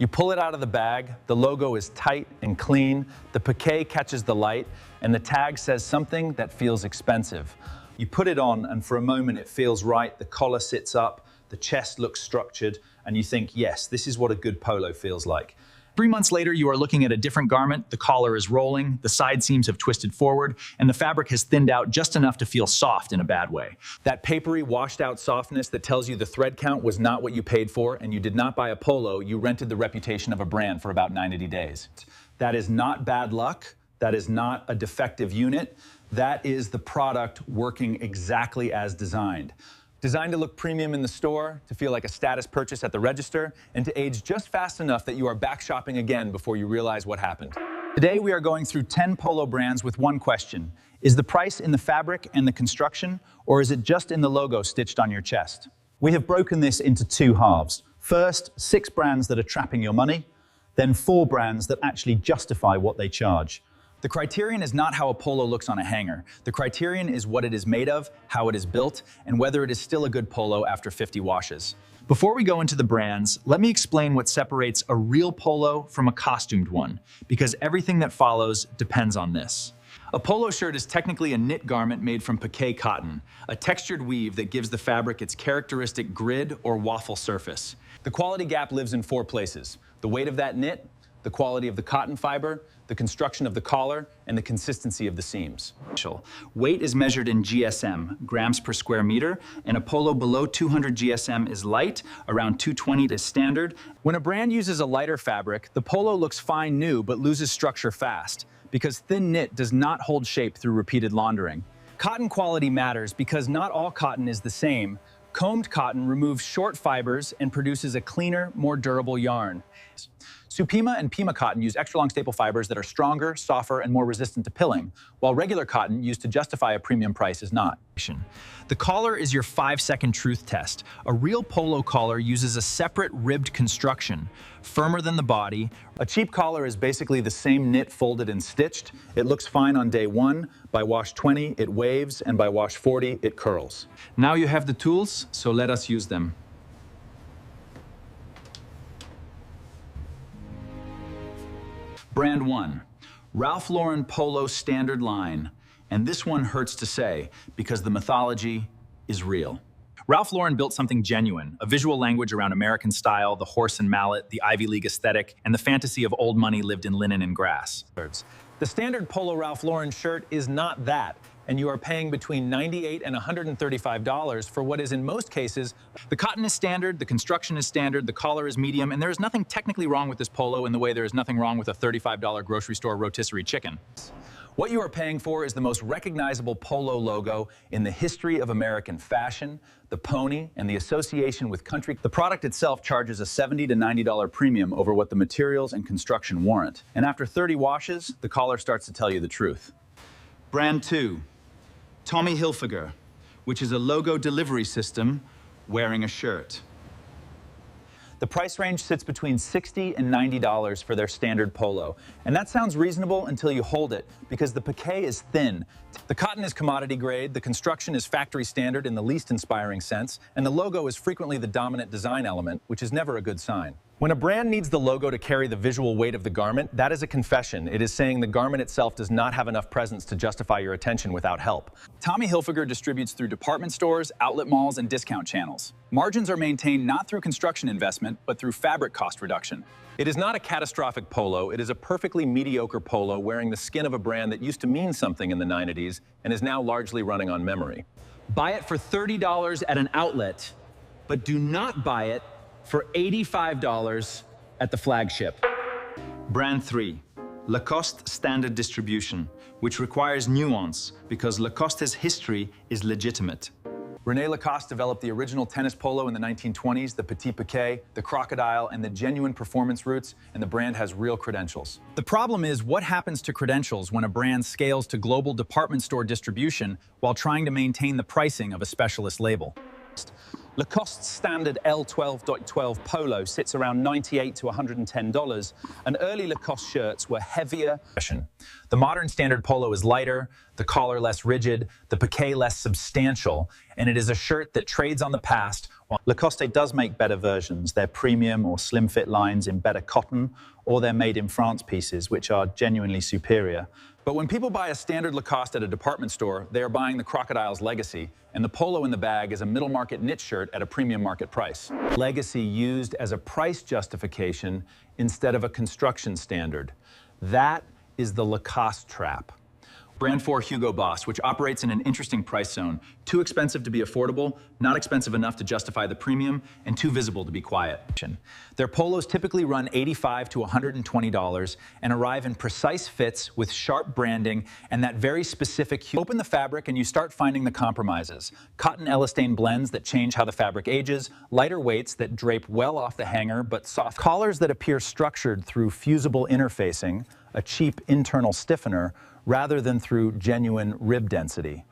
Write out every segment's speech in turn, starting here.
You pull it out of the bag, the logo is tight and clean, the piqué catches the light, and the tag says something that feels expensive. You put it on, and for a moment it feels right, the collar sits up, the chest looks structured, and you think, yes, this is what a good polo feels like. 3 months later, you are looking at a different garment, the collar is rolling, the side seams have twisted forward, and the fabric has thinned out just enough to feel soft in a bad way. That papery, washed out softness that tells you the thread count was not what you paid for, and you did not buy a polo, you rented the reputation of a brand for about 90 days. That is not bad luck, that is not a defective unit, that is the product working exactly as designed. Designed to look premium in the store, to feel like a status purchase at the register, and to age just fast enough that you are back shopping again before you realize what happened. Today we are going through 10 polo brands with one question. Is the price in the fabric and the construction, or is it just in the logo stitched on your chest? We have broken this into two halves. First, 6 brands that are trapping your money, then 4 brands that actually justify what they charge. The criterion is not how a polo looks on a hanger. The criterion is what it is made of, how it is built, and whether it is still a good polo after 50 washes. Before we go into the brands, let me explain what separates a real polo from a costumed one, because everything that follows depends on this. A polo shirt is technically a knit garment made from piqué cotton, a textured weave that gives the fabric its characteristic grid or waffle surface. The quality gap lives in 4 places: the weight of that knit, the quality of the cotton fiber, the construction of the collar, and the consistency of the seams. Weight is measured in GSM, grams per square meter, and a polo below 200 GSM is light, around 220 is standard. When a brand uses a lighter fabric, the polo looks fine new but loses structure fast, because thin knit does not hold shape through repeated laundering. Cotton quality matters because not all cotton is the same. Combed cotton removes short fibers and produces a cleaner, more durable yarn. Supima and Pima cotton use extra-long staple fibers that are stronger, softer, and more resistant to pilling, while regular cotton used to justify a premium price is not. The collar is your 5-second truth test. A real polo collar uses a separate ribbed construction, firmer than the body. A cheap collar is basically the same knit folded and stitched. It looks fine on day 1. By wash 20, it waves, and by wash 40, it curls. Now you have the tools, so let us use them. Brand 1, Ralph Lauren Polo Standard Line. And this one hurts to say, because the mythology is real. Ralph Lauren built something genuine, a visual language around American style, the horse and mallet, the Ivy League aesthetic, and the fantasy of old money lived in linen and grass. The standard Polo Ralph Lauren shirt is not that, and you are paying between $98 and $135 for what is in most cases. The cotton is standard, the construction is standard, the collar is medium, and there is nothing technically wrong with this polo in the way there is nothing wrong with a $35 grocery store rotisserie chicken. What you are paying for is the most recognizable polo logo in the history of American fashion, the pony, and the association with country. The product itself charges a $70 to $90 premium over what the materials and construction warrant. And after 30 washes, the collar starts to tell you the truth. Brand 2, Tommy Hilfiger, which is a logo delivery system wearing a shirt. The price range sits between $60 and $90 for their standard polo. And that sounds reasonable until you hold it, because the piqué is thin. The cotton is commodity grade, the construction is factory standard in the least inspiring sense, and the logo is frequently the dominant design element, which is never a good sign. When a brand needs the logo to carry the visual weight of the garment, that is a confession. It is saying the garment itself does not have enough presence to justify your attention without help. Tommy Hilfiger distributes through department stores, outlet malls, and discount channels. Margins are maintained not through construction investment, but through fabric cost reduction. It is not a catastrophic polo. It is a perfectly mediocre polo wearing the skin of a brand that used to mean something in the 90s and is now largely running on memory. Buy it for $30 at an outlet, but do not buy it for $85 at the flagship. Brand 3, Lacoste Standard Distribution, which requires nuance because Lacoste's history is legitimate. René Lacoste developed the original tennis polo in the 1920s, the petit piqué, the crocodile, and the genuine performance roots, and the brand has real credentials. The problem is, what happens to credentials when a brand scales to global department store distribution while trying to maintain the pricing of a specialist label? Lacoste's standard L12.12 polo sits around $98 to $110, and early Lacoste shirts were heavier. The modern standard polo is lighter, the collar less rigid, the piqué less substantial, and it is a shirt that trades on the past Lacoste does make better versions. They're premium or slim fit lines in better cotton, or they're made in France pieces, which are genuinely superior. But when people buy a standard Lacoste at a department store, they are buying the crocodile's legacy, and the polo in the bag is a middle market knit shirt at a premium market price. Legacy used as a price justification instead of a construction standard. That is the Lacoste trap. Brand 4 Hugo Boss, which operates in an interesting price zone. Too expensive to be affordable, not expensive enough to justify the premium, and too visible to be quiet. Their polos typically run $85 to $120 and arrive in precise fits with sharp branding and that very specific hue. Open the fabric and you start finding the compromises. Cotton elastane blends that change how the fabric ages, lighter weights that drape well off the hanger but soft. Collars that appear structured through fusible interfacing, a cheap internal stiffener, rather than through genuine rib density.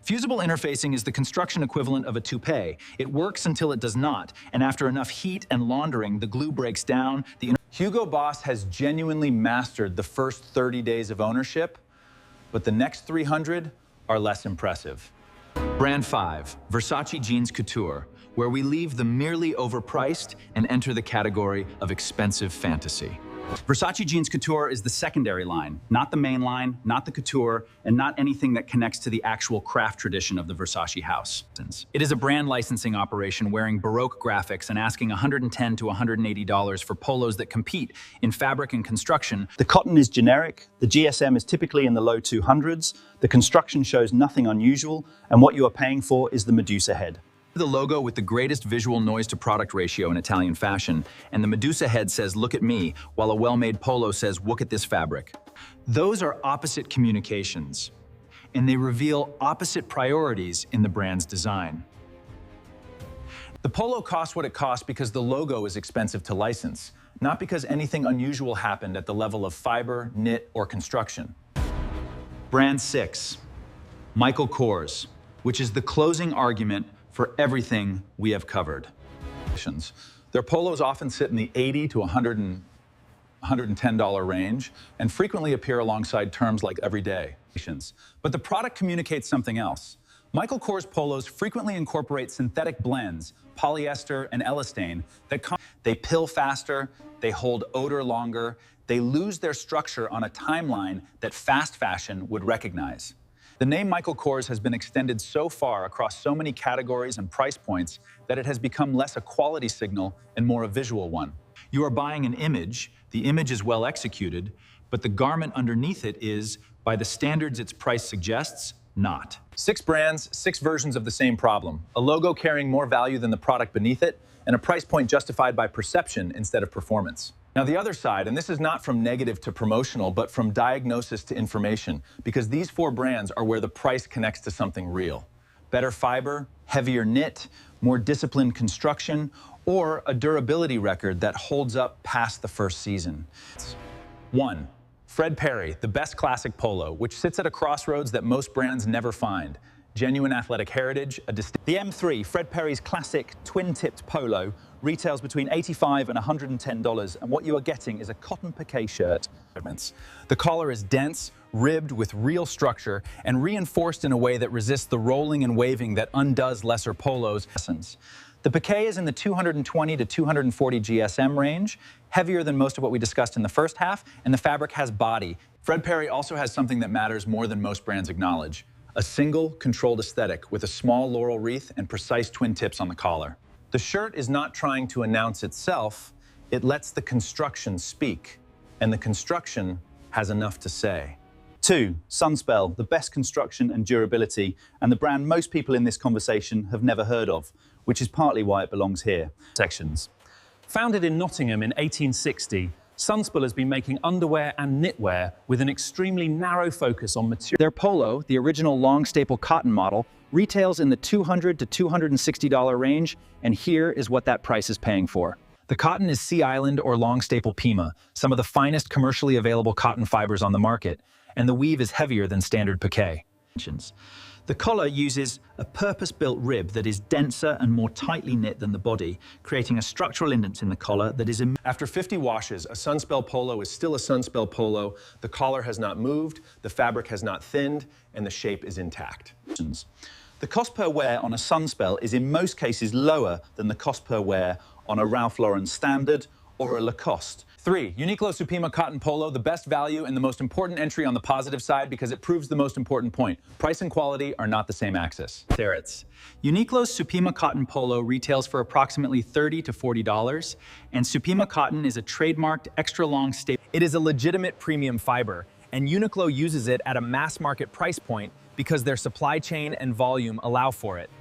Fusible interfacing is the construction equivalent of a toupee. It works until it does not, and after enough heat and laundering, the glue breaks down. Hugo Boss has genuinely mastered the first 30 days of ownership, but the next 300 are less impressive. Brand 5, Versace Jeans Couture, where we leave the merely overpriced and enter the category of expensive fantasy. Versace Jeans Couture is the secondary line, not the main line, not the couture, and not anything that connects to the actual craft tradition of the Versace house. It is a brand licensing operation wearing Baroque graphics and asking $110 to $180 for polos that compete in fabric and construction. The cotton is generic, the GSM is typically in the low 200s, the construction shows nothing unusual, and what you are paying for is the Medusa head. The logo with the greatest visual noise to product ratio in Italian fashion, and the Medusa head says, "Look at me," while a well-made polo says, "Look at this fabric." Those are opposite communications, and they reveal opposite priorities in the brand's design. The polo costs what it costs because the logo is expensive to license, not because anything unusual happened at the level of fiber, knit, or construction. Brand 6, Michael Kors, which is the closing argument for everything we have covered. Their polos often sit in the $80 to $110 range and frequently appear alongside terms like everyday. But the product communicates something else. Michael Kors polos frequently incorporate synthetic blends, polyester and elastane, they pill faster, they hold odor longer, they lose their structure on a timeline that fast fashion would recognize. The name Michael Kors has been extended so far across so many categories and price points that it has become less a quality signal and more a visual one. You are buying an image, the image is well executed, but the garment underneath it is, by the standards its price suggests, not. 6 brands, 6 versions of the same problem. A logo carrying more value than the product beneath it, and a price point justified by perception instead of performance. Now the other side, and this is not from negative to promotional, but from diagnosis to information, because these 4 brands are where the price connects to something real. Better fiber, heavier knit, more disciplined construction, or a durability record that holds up past the first season. 1. Fred Perry, the best classic polo, which sits at a crossroads that most brands never find. Genuine athletic heritage, The M3, Fred Perry's classic twin-tipped polo, retails between $85 and $110, and what you are getting is a cotton piqué shirt. The collar is dense, ribbed with real structure, and reinforced in a way that resists the rolling and waving that undoes lesser polos. The piqué is in the 220 to 240 GSM range, heavier than most of what we discussed in the first half, and the fabric has body. Fred Perry also has something that matters more than most brands acknowledge: a single, controlled aesthetic with a small laurel wreath and precise twin tips on the collar. The shirt is not trying to announce itself, it lets the construction speak, and the construction has enough to say. 2. Sunspel, the best construction and durability, and the brand most people in this conversation have never heard of, which is partly why it belongs here. Sections. Founded in Nottingham in 1860, Sunspel has been making underwear and knitwear with an extremely narrow focus on material. Their polo, the original long staple cotton model, retails in the $200 to $260 range, and here is what that price is paying for. The cotton is Sea Island or long staple Pima, some of the finest commercially available cotton fibers on the market, and the weave is heavier than standard piqué. The collar uses a purpose-built rib that is denser and more tightly knit than the body, creating a structural indent in the collar that is... After 50 washes, a Sunspel polo is still a Sunspel polo. The collar has not moved, the fabric has not thinned, and the shape is intact. The cost per wear on a Sunspel is in most cases lower than the cost per wear on a Ralph Lauren Standard or a Lacoste. 3. Uniqlo Supima Cotton Polo, the best value and the most important entry on the positive side because it proves the most important point. Price and quality are not the same axis. Ferrets. Uniqlo's Supima Cotton Polo retails for approximately $30 to $40, and Supima Cotton is a trademarked extra-long staple. It is a legitimate premium fiber, and Uniqlo uses it at a mass market price point because their supply chain and volume allow for it.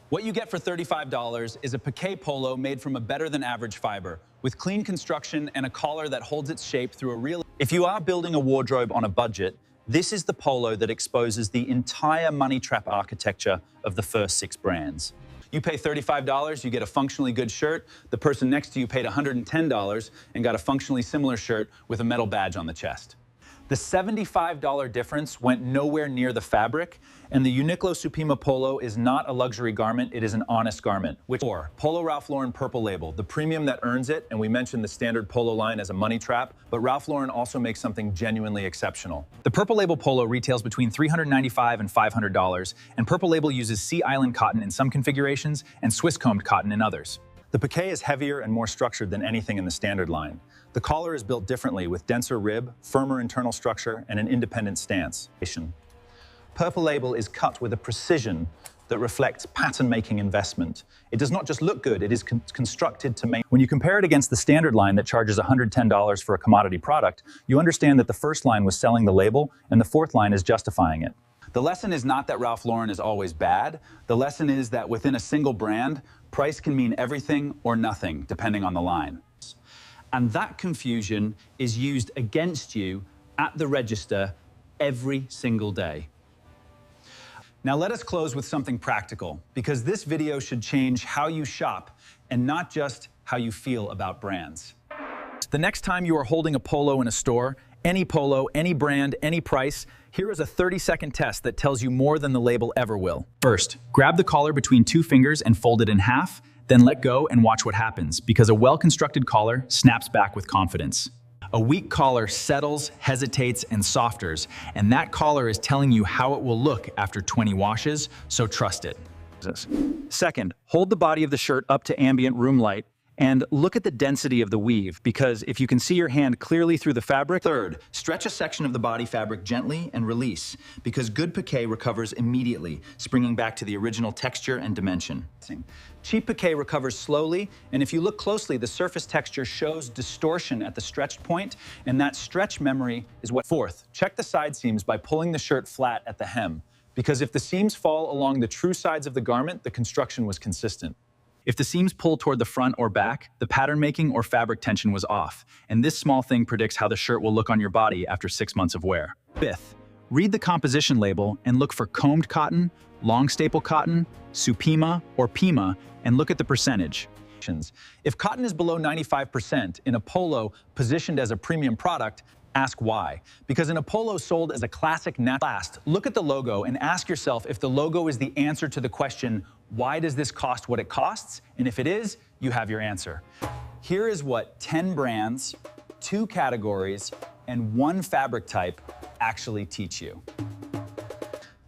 What you get for $35 is a piqué polo made from a better than average fiber, with clean construction and a collar that holds its shape through a real... If you are building a wardrobe on a budget, this is the polo that exposes the entire money trap architecture of the first 6 brands. You pay $35, you get a functionally good shirt. The person next to you paid $110 and got a functionally similar shirt with a metal badge on the chest. The $75 difference went nowhere near the fabric, and the Uniqlo Supima Polo is not a luxury garment, it is an honest garment. Polo Ralph Lauren Purple Label, the premium that earns it, and we mentioned the standard polo line as a money trap, but Ralph Lauren also makes something genuinely exceptional. The Purple Label Polo retails between $395 and $500, and Purple Label uses Sea Island cotton in some configurations and Swiss combed cotton in others. The piqué is heavier and more structured than anything in the standard line. The collar is built differently with denser rib, firmer internal structure, and an independent stance. Purple Label is cut with a precision that reflects pattern-making investment. It does not just look good, it is constructed to make... When you compare it against the standard line that charges $110 for a commodity product, you understand that the first line was selling the label and the fourth line is justifying it. The lesson is not that Ralph Lauren is always bad. The lesson is that within a single brand, price can mean everything or nothing, depending on the line. And that confusion is used against you at the register every single day. Now let us close with something practical, because this video should change how you shop and not just how you feel about brands. The next time you are holding a polo in a store, any polo, any brand, any price, here is a 30-second test that tells you more than the label ever will. First, grab the collar between 2 fingers and fold it in half, then let go and watch what happens, because a well-constructed collar snaps back with confidence. A weak collar settles, hesitates, and softers, and that collar is telling you how it will look after 20 washes, so trust it. Second, hold the body of the shirt up to ambient room light and look at the density of the weave, because if you can see your hand clearly through the fabric. Third, stretch a section of the body fabric gently and release, because good piqué recovers immediately, springing back to the original texture and dimension. Cheap piqué recovers slowly, and if you look closely, the surface texture shows distortion at the stretched point, and that stretch memory is what... Fourth, check the side seams by pulling the shirt flat at the hem, because if the seams fall along the true sides of the garment, the construction was consistent. If the seams pull toward the front or back, the pattern making or fabric tension was off, and this small thing predicts how the shirt will look on your body after 6 months of wear. Fifth, read the composition label and look for combed cotton, long staple cotton, Supima, or Pima, and look at the percentage. If cotton is below 95% in a polo positioned as a premium product, ask why. Because in a polo sold as a classic last, look at the logo and ask yourself if the logo is the answer to the question, why does this cost what it costs? And if it is, you have your answer. Here is what 10 brands, 2 categories, and 1 fabric type actually teach you.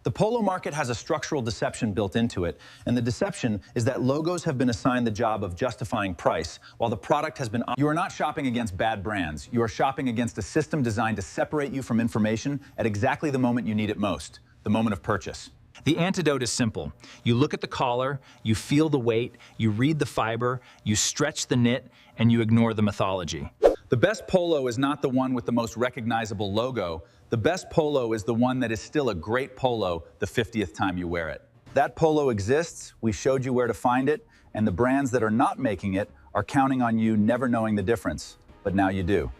The polo market has a structural deception built into it, and the deception is that logos have been assigned the job of justifying price, while the product has been... You are not shopping against bad brands. You are shopping against a system designed to separate you from information at exactly the moment you need it most, the moment of purchase. The antidote is simple. You look at the collar, you feel the weight, you read the fiber, you stretch the knit, and you ignore the mythology. The best polo is not the one with the most recognizable logo. The best polo is the one that is still a great polo the 50th time you wear it. That polo exists, we showed you where to find it, and the brands that are not making it are counting on you never knowing the difference, but now you do.